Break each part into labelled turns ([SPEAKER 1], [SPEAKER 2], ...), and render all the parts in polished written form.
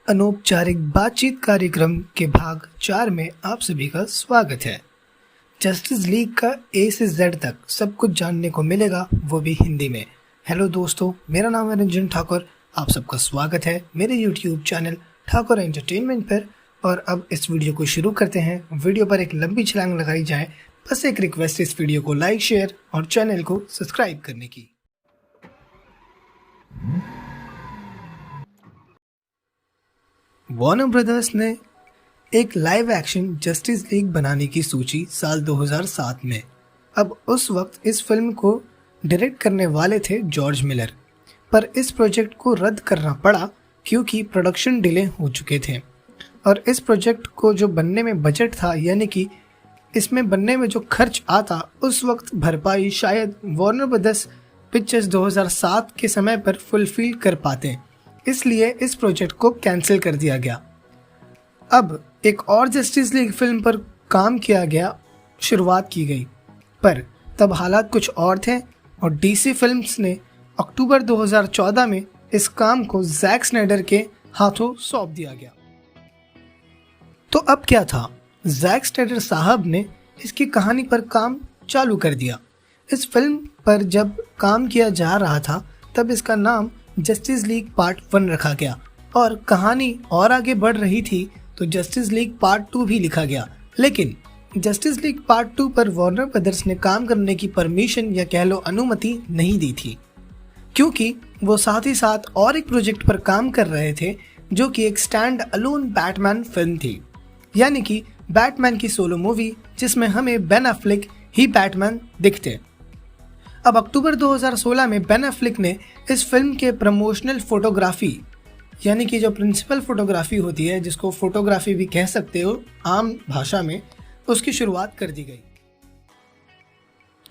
[SPEAKER 1] अनौपचारिक बातचीत कार्यक्रम के भाग 4 में आप सभी का स्वागत है। जस्टिस लीग का ए से जेड तक सब कुछ जानने को मिलेगा, वो भी हिंदी में। हेलो दोस्तों, मेरा नाम है रंजन ठाकुर। आप सबका स्वागत है मेरे यूट्यूब चैनल ठाकुर एंटरटेनमेंट पर। और अब इस वीडियो को शुरू करते हैं। वीडियो पर एक लंबी छलांग लगाई जाए, बस एक रिक्वेस्ट, इस वीडियो को लाइक, शेयर और चैनल को सब्सक्राइब करने की। वार्नर ब्रदर्स ने एक लाइव एक्शन जस्टिस लीग बनाने की सोची साल 2007 में। अब उस वक्त इस फिल्म को डायरेक्ट करने वाले थे जॉर्ज मिलर, पर इस प्रोजेक्ट को रद्द करना पड़ा क्योंकि प्रोडक्शन डिले हो चुके थे। और इस प्रोजेक्ट को जो बनने में बजट था, यानी कि इसमें बनने में जो खर्च आता, उस वक्त भरपाई शायद वार्नर ब्रदर्स पिक्चर्स 2007 के समय पर फुलफिल कर पाते, इसलिए इस प्रोजेक्ट को कैंसिल कर दिया गया। अब एक और जस्टिस लीग फिल्म पर काम किया गया, शुरुआत की गई, पर तब हालात कुछ और थे और डीसी फिल्म्स ने अक्टूबर 2014 में इस काम को जैक स्नाइडर के हाथों सौंप दिया गया। तो अब क्या था, जैक स्नाइडर साहब ने इसकी कहानी पर काम चालू कर दिया। इस फिल्म पर जब काम किया जा रहा था तब इसका नाम जस्टिस लीग पार्ट 1 रखा गया और कहानी और आगे बढ़ रही थी तो जस्टिस लीग पार्ट 2 भी लिखा गया। लेकिन जस्टिस लीग पार्ट 2 पर वार्नर ब्रदर्स ने काम करने की परमिशन या कह लो अनुमति नहीं दी थी, क्योंकि वो साथ ही साथ और एक प्रोजेक्ट पर काम कर रहे थे जो कि एक स्टैंड अलोन बैटमैन फिल्म थी, यानी कि बैटमैन की सोलो मूवी जिसमें हमें बेन एफ्लेक ही बैटमैन दिखते। अब अक्टूबर 2016 में बेन एफ्लेक ने इस फिल्म के प्रमोशनल फोटोग्राफी, यानी कि जो प्रिंसिपल फोटोग्राफी होती है, जिसको फोटोग्राफी भी कह सकते हो आम भाषा में, उसकी शुरुआत कर दी गई।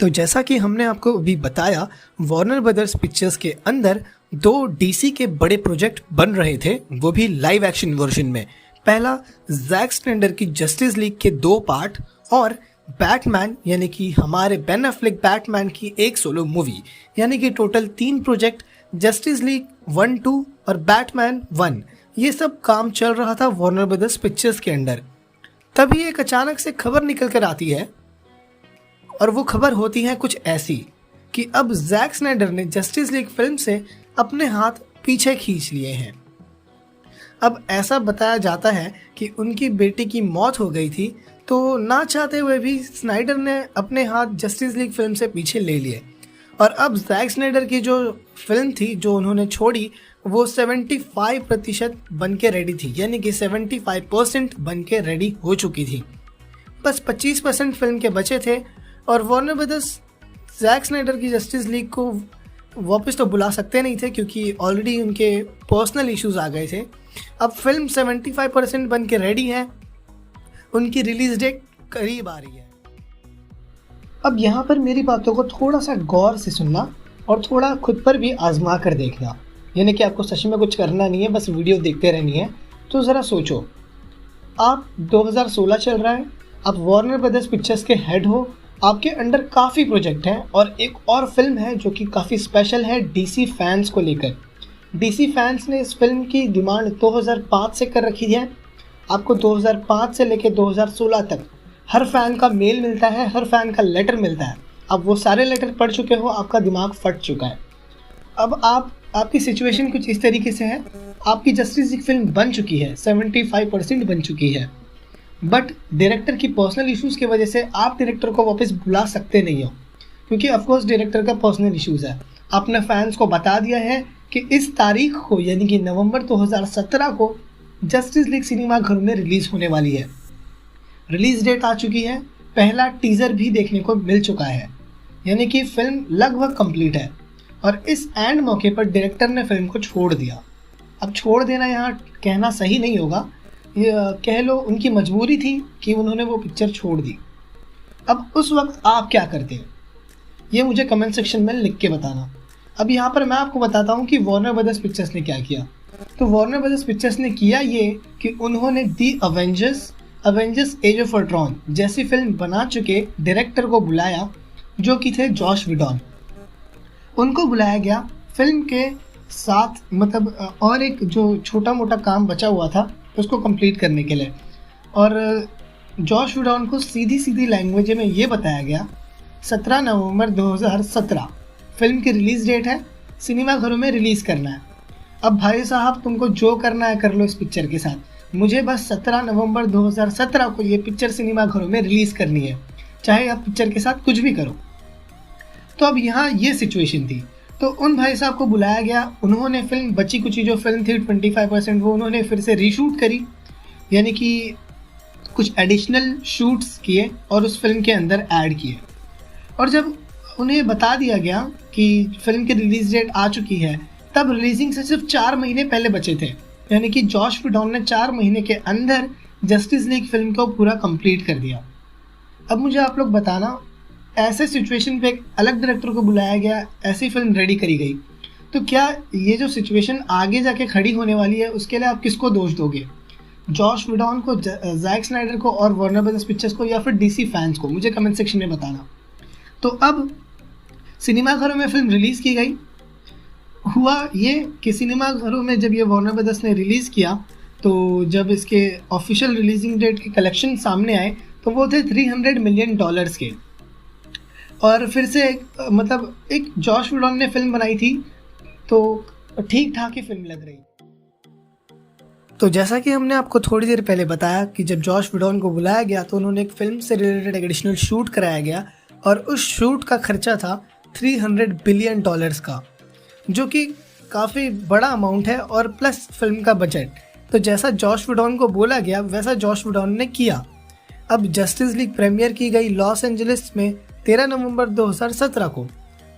[SPEAKER 1] तो जैसा कि हमने आपको अभी बताया, वार्नर ब्रदर्स पिक्चर्स के अंदर 2 डीसी के बड़े प्रोजेक्ट बन रहे थे, वो भी लाइव एक्शन वर्जन में। पहला जैक स्नाइडर की जस्टिस लीग के 2 पार्ट और बैटमैन, यानी कि हमारे बेन एफ्लेक बैटमैन की एक सोलो मूवी, यानी कि टोटल 3 प्रोजेक्ट, जस्टिस लीग 1, 2 और बैटमैन 1, ये सब काम चल रहा था वार्नर ब्रदर्स पिक्चर्स के अंडर। तभी एक अचानक से खबर निकल कर आती है और वो खबर होती है कुछ ऐसी कि अब जैक स्नाइडर ने जस्टिस लीग फिल्म से अपने हाथ पीछे खींच लिए हैं। अब ऐसा बताया जाता है कि उनकी बेटी की मौत हो गई थी, तो ना चाहते हुए भी स्नाइडर ने अपने हाथ जस्टिस लीग फिल्म से पीछे ले लिए और अब जैक स्नाइडर की जो फिल्म थी जो उन्होंने छोड़ी, वो 75% बन के रेडी थी, यानी कि 75% बन के रेडी हो चुकी थी। बस 25% फिल्म के बचे थे और वार्नर ब्रदर्स जैक स्नाइडर की जस्टिस लीग को वापस तो बुला सकते नहीं थे क्योंकि ऑलरेडी उनके पर्सनल इश्यूज आ गए थे। अब फिल्म 75% बन के रेडी है, उनकी रिलीज डेट करीब आ रही है। अब यहाँ पर मेरी बातों को थोड़ा सा गौर से सुनना और थोड़ा खुद पर भी आजमा कर देखना, यानी कि आपको सच में कुछ करना नहीं है, बस वीडियो देखते रहनी है। तो ज़रा सोचो, आप 2016 चल रहा है, आप वार्नर ब्रदर्स पिक्चर्स के हेड हो, आपके अंडर काफ़ी प्रोजेक्ट हैं और एक और फिल्म है जो कि काफ़ी स्पेशल है डीसी फैंस को लेकर। डीसी फैंस ने इस फिल्म की डिमांड 2005 से कर रखी है। आपको 2005 से लेकर 2016 तक हर फैन का मेल मिलता है, हर फैन का लेटर मिलता है। अब वो सारे लेटर पढ़ चुके हो, आपका दिमाग फट चुका है। अब आपकी सिचुएशन कुछ इस तरीके से है, आपकी जस्टिस लीग फिल्म बन चुकी है, 75% बन चुकी है, बट डायरेक्टर की पर्सनल इश्यूज़ की वजह से आप डायरेक्टर को वापस बुला सकते नहीं हो, क्योंकि ऑफकोर्स डायरेक्टर का पर्सनल इश्यूज़ है। आपने फैंस को बता दिया है कि इस तारीख को, यानी कि नवंबर 2017 को जस्टिस लीग सिनेमा घरों में रिलीज़ होने वाली है। रिलीज़ डेट आ चुकी है, पहला टीज़र भी देखने को मिल चुका है, यानी कि फिल्म लगभग कंप्लीट है। और इस एंड मौके पर डायरेक्टर ने फिल्म को छोड़ दिया। अब छोड़ देना यहाँ कहना सही नहीं होगा, कह लो उनकी मजबूरी थी कि उन्होंने वो पिक्चर छोड़ दी। अब उस वक्त आप क्या करते हैं, ये मुझे कमेंट सेक्शन में लिख के बताना। अब यहाँ पर मैं आपको बताता हूँ कि वार्नर ब्रदर्स पिक्चर्स ने क्या किया। तो वार्नर ब्रदर्स पिक्चर्स ने किया ये कि उन्होंने दी अवेंजर्स एज ऑफ अल्ट्रॉन जैसी फिल्म बना चुके डायरेक्टर को बुलाया, जो कि थे जॉश विडॉन। उनको बुलाया गया फिल्म के साथ मतलब और एक जो छोटा मोटा काम बचा हुआ था उसको कंप्लीट करने के लिए। और जॉश व्हीडन को सीधी सीधी लैंग्वेज में ये बताया गया 17 नवंबर 2017 फिल्म की रिलीज़ डेट है, सिनेमा घरों में रिलीज़ करना है। अब भाई साहब तुमको जो करना है कर लो इस पिक्चर के साथ, मुझे बस 17 नवंबर 2017 को ये पिक्चर सिनेमा घरों में रिलीज़ करनी है, चाहे आप पिक्चर के साथ कुछ भी करो। तो अब यहाँ ये सिचुएशन थी, तो उन भाई साहब को बुलाया गया। उन्होंने फिल्म बची कुची जो फिल्म थी 25% वो उन्होंने फिर से रीशूट करी, यानी कि कुछ एडिशनल शूट्स किए और उस फिल्म के अंदर ऐड किए। और जब उन्हें बता दिया गया कि फिल्म की रिलीज डेट आ चुकी है, तब रिलीजिंग से सिर्फ 4 महीने पहले बचे थे, यानी कि जॉश व्हीडन ने 4 महीने के अंदर जस्टिस लीग फिल्म को पूरा कंप्लीट कर दिया। अब मुझे आप लोग बताना, ऐसे सिचुएशन पे एक अलग डायरेक्टर को बुलाया गया, ऐसी फिल्म रेडी करी गई, तो क्या ये जो सिचुएशन आगे जाके खड़ी होने वाली है उसके लिए आप किसको दोष दोगे? जॉश व्हीडन को, जैक स्नाइडर को और वार्नर ब्रदर्स पिक्चर्स को, या फिर डीसी फैंस को? मुझे कमेंट सेक्शन में बताना। तो अब सिनेमा घरों में फिल्म रिलीज़ की गई। हुआ ये कि सिनेमा घरों में जब ये वार्नर ब्रदर्स ने रिलीज़ किया, तो जब इसके ऑफिशियल रिलीजिंग डेट के कलेक्शन सामने आए तो वो थे $300 मिलियन के। और फिर से मतलब एक जॉश व्हीडन ने फिल्म बनाई थी तो ठीक ठाक ही फिल्म लग रही। तो जैसा कि हमने आपको थोड़ी देर पहले बताया कि जब जॉश व्हीडन को बुलाया गया तो उन्होंने एक फिल्म से रिलेटेड एडिशनल शूट कराया गया, और उस शूट का खर्चा था $300 बिलियन का, जो कि काफ़ी बड़ा अमाउंट है, और प्लस फिल्म का बजट। तो जैसा जॉश व्हीडन को बोला गया वैसा जॉश व्हीडन ने किया। अब जस्टिस लीग प्रीमियर की गई लॉस एंजलिस में 13 नवंबर 2017 को,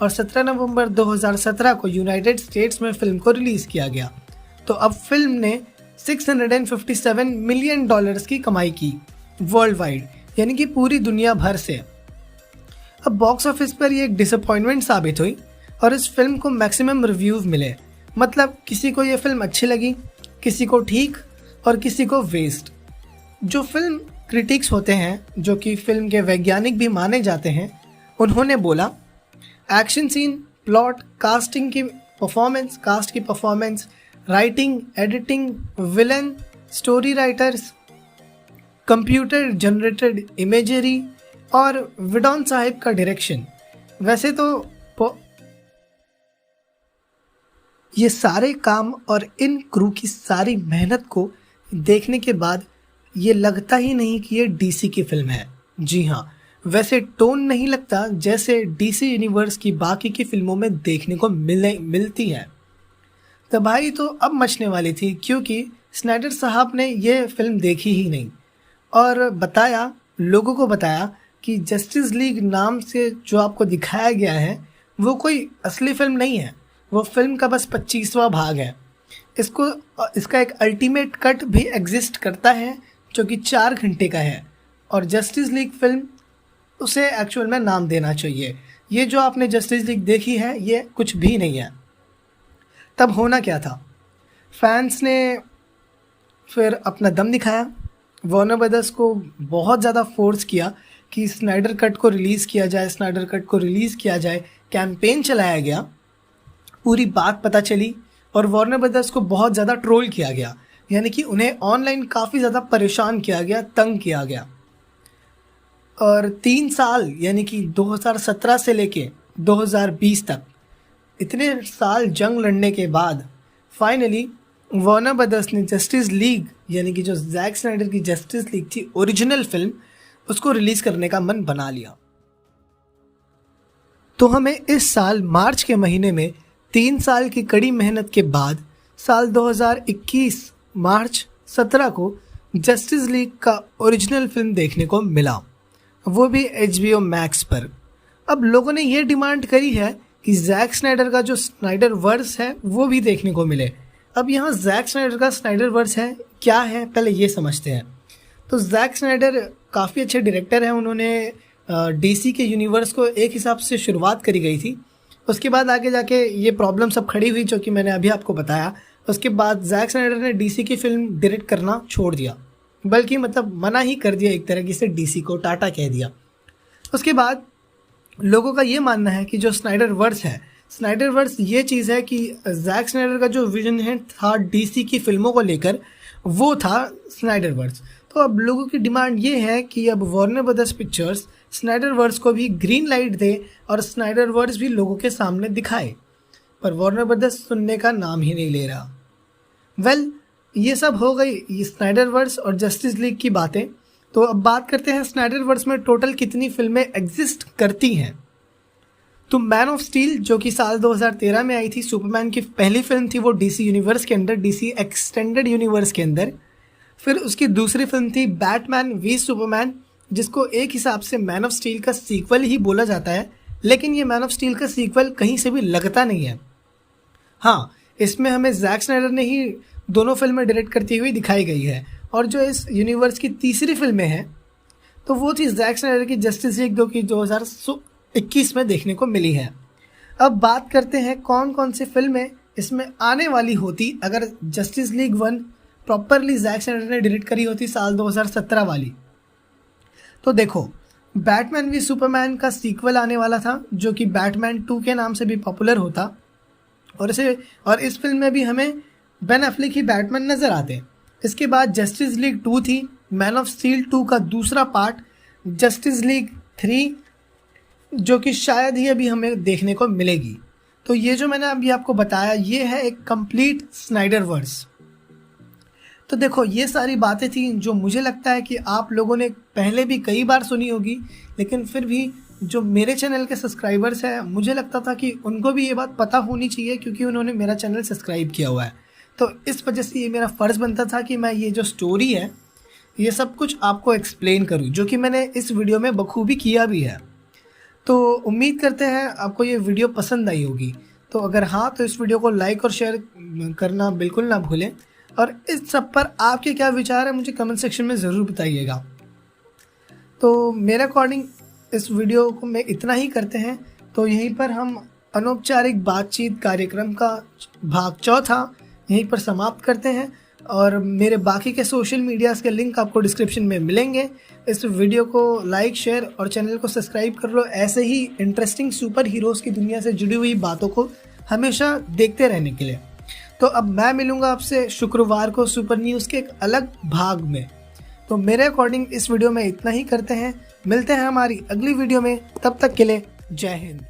[SPEAKER 1] और 17 नवंबर 2017 को यूनाइटेड स्टेट्स में फिल्म को रिलीज़ किया गया। तो अब फिल्म ने $657 मिलियन की कमाई की वर्ल्ड वाइड, यानी कि पूरी दुनिया भर से। अब बॉक्स ऑफिस पर ये एक डिसअपॉइंटमेंट साबित हुई और इस फिल्म को मैक्सिमम रिव्यूज मिले। मतलब किसी को ये फिल्म अच्छी लगी, किसी को ठीक, और किसी को वेस्ट। जो फिल्म क्रिटिक्स होते हैं, जो कि फिल्म के वैज्ञानिक भी माने जाते हैं, उन्होंने बोला एक्शन सीन, प्लॉट, कास्ट की performance, writing, editing, villain, story writers, computer generated imagery और व्हीडन साहिब का डायरेक्शन, वैसे तो ये सारे काम और इन क्रू की सारी मेहनत को देखने के बाद ये लगता ही नहीं कि ये डीसी की फिल्म है। जी हाँ, वैसे टोन नहीं लगता जैसे डीसी यूनिवर्स की बाकी की फिल्मों में देखने को मिलती है। तबाही तो अब मचने वाली थी, क्योंकि स्नाइडर साहब ने ये फिल्म देखी ही नहीं और लोगों को बताया कि जस्टिस लीग नाम से जो आपको दिखाया गया है वो कोई असली फिल्म नहीं है, वो फिल्म का बस 25वां भाग है। इसका एक अल्टीमेट कट भी एग्जिस्ट करता है जो कि 4 घंटे का है, और जस्टिस लीग फिल्म उसे एक्चुअल में नाम देना चाहिए। ये जो आपने जस्टिस लीग देखी है ये कुछ भी नहीं है। तब होना क्या था, फैंस ने फिर अपना दम दिखाया, वार्नर ब्रदर्स को बहुत ज़्यादा फोर्स किया कि स्नाइडर कट को रिलीज़ किया जाए, कैंपेन चलाया गया, पूरी बात पता चली और वार्नर ब्रदर्स को बहुत ज़्यादा ट्रोल किया गया, यानी कि उन्हें ऑनलाइन काफ़ी ज़्यादा परेशान किया गया, तंग किया गया। और 3 साल यानी कि 2017 से लेके 2020 तक इतने साल जंग लड़ने के बाद फाइनली वार्नर ब्रदर्स ने जस्टिस लीग, यानी कि जो जैक स्नाइडर की जस्टिस लीग थी ओरिजिनल फिल्म, उसको रिलीज़ करने का मन बना लिया। तो हमें इस साल मार्च के महीने में 3 साल की कड़ी मेहनत के बाद साल 2021 मार्च 17 को जस्टिस लीग का ओरिजिनल फिल्म देखने को मिला, वो भी HBO मैक्स पर। अब लोगों ने ये डिमांड करी है कि जैक स्नाइडर का जो स्नाइडर वर्स है वो भी देखने को मिले। अब यहाँ जैक स्नाइडर का स्नाइडर वर्स है क्या है, पहले ये समझते हैं। तो जैक स्नाइडर काफ़ी अच्छे डायरेक्टर हैं, उन्होंने DC के यूनिवर्स को एक हिसाब से शुरुआत करी गई थी। उसके बाद आगे जाके ये प्रॉब्लम सब खड़ी हुई जो कि मैंने अभी आपको बताया। उसके बाद जैक स्नाइडर ने DC की फिल्म डायरेक्ट करना छोड़ दिया, बल्कि मतलब मना ही कर दिया, एक तरीके से DC को टाटा कह दिया। उसके बाद लोगों का ये मानना है कि जो स्नाइडर वर्स है स्नाइडरवर्स ये चीज़ है कि जैक स्नाइडर का जो विजन है था डीसी की फिल्मों को लेकर, वो था स्नाइडरवर्स। तो अब लोगों की डिमांड ये है कि अब वार्नर ब्रदर्स पिक्चर्स स्नाइडरवर्स को भी ग्रीन लाइट दे और स्नाइडरवर्स भी लोगों के सामने दिखाए, पर वार्नर ब्रदर्स सुनने का नाम ही नहीं ले रहा। वेल, ये सब हो गई ये स्नाइडरवर्स और जस्टिस लीग की बातें। तो अब बात करते हैं स्नाइडरवर्स में टोटल कितनी फिल्में एग्जिस्ट करती हैं। तो मैन ऑफ स्टील जो कि साल 2013 में आई थी, सुपरमैन की पहली फिल्म थी, वो डीसी यूनिवर्स के अंदर, डीसी एक्सटेंडेड यूनिवर्स के अंदर। फिर उसकी दूसरी फिल्म थी बैटमैन वी सुपरमैन, जिसको एक हिसाब से मैन ऑफ स्टील का सीक्वल ही बोला जाता है, लेकिन ये मैन ऑफ स्टील का सीक्वल कहीं से भी लगता नहीं है। हाँ, इसमें हमें जैक स्नाइडर ने ही दोनों फिल्में डायरेक्ट करती हुई दिखाई गई है। और जो इस यूनिवर्स की तीसरी फिल्में हैं, तो वो थी जैक स्नाइडर की जस्टिस लीग, जो कि 2021 में देखने को मिली है। अब बात करते हैं कौन कौन सी फिल्में इसमें आने वाली होती अगर justice league 1 properly Jack Snyder ने डायरेक्ट करी होती साल 2017 वाली। तो देखो, बैटमैन वी सुपरमैन का सीक्वल आने वाला था, जो कि बैटमैन 2 के नाम से भी पॉपुलर होता, और इस फिल्म में भी हमें बेन एफ्लेक ही बैटमैन नज़र आते। इसके बाद जस्टिस लीग 2 थी, मैन ऑफ स्टील 2 का दूसरा पार्ट, जस्टिस लीग 3, जो कि शायद ही अभी हमें देखने को मिलेगी। तो ये जो मैंने अभी आपको बताया, ये है एक कंप्लीट स्नाइडरवर्स। तो देखो, ये सारी बातें थी जो मुझे लगता है कि आप लोगों ने पहले भी कई बार सुनी होगी, लेकिन फिर भी जो मेरे चैनल के सब्सक्राइबर्स हैं, मुझे लगता था कि उनको भी ये बात पता होनी चाहिए, क्योंकि उन्होंने मेरा चैनल सब्सक्राइब किया हुआ है। तो इस वजह से ये मेरा फ़र्ज़ बनता था कि मैं ये जो स्टोरी है, ये सब कुछ आपको एक्सप्लेन करूँ, जो कि मैंने इस वीडियो में बखूबी किया भी है। तो उम्मीद करते हैं आपको ये वीडियो पसंद आई होगी। तो अगर हाँ, तो इस वीडियो को लाइक और शेयर करना बिल्कुल ना भूलें, और इस सब पर आपके क्या विचार है मुझे कमेंट सेक्शन में ज़रूर बताइएगा। तो मेरे अकॉर्डिंग इस वीडियो को में इतना ही करते हैं। तो यहीं पर हम अनौपचारिक बातचीत कार्यक्रम का भाग चौथा यहीं पर समाप्त करते हैं, और मेरे बाकी के सोशल मीडियाज़ के लिंक आपको डिस्क्रिप्शन में मिलेंगे। इस वीडियो को लाइक, शेयर और चैनल को सब्सक्राइब कर लो, ऐसे ही इंटरेस्टिंग सुपर हीरोज़ की दुनिया से जुड़ी हुई बातों को हमेशा देखते रहने के लिए। तो अब मैं मिलूँगा आपसे शुक्रवार को सुपर न्यूज़ के एक अलग भाग में। तो मेरे अकॉर्डिंग इस वीडियो में इतना ही करते हैं। मिलते हैं हमारी अगली वीडियो में, तब तक के लिए जय हिंद।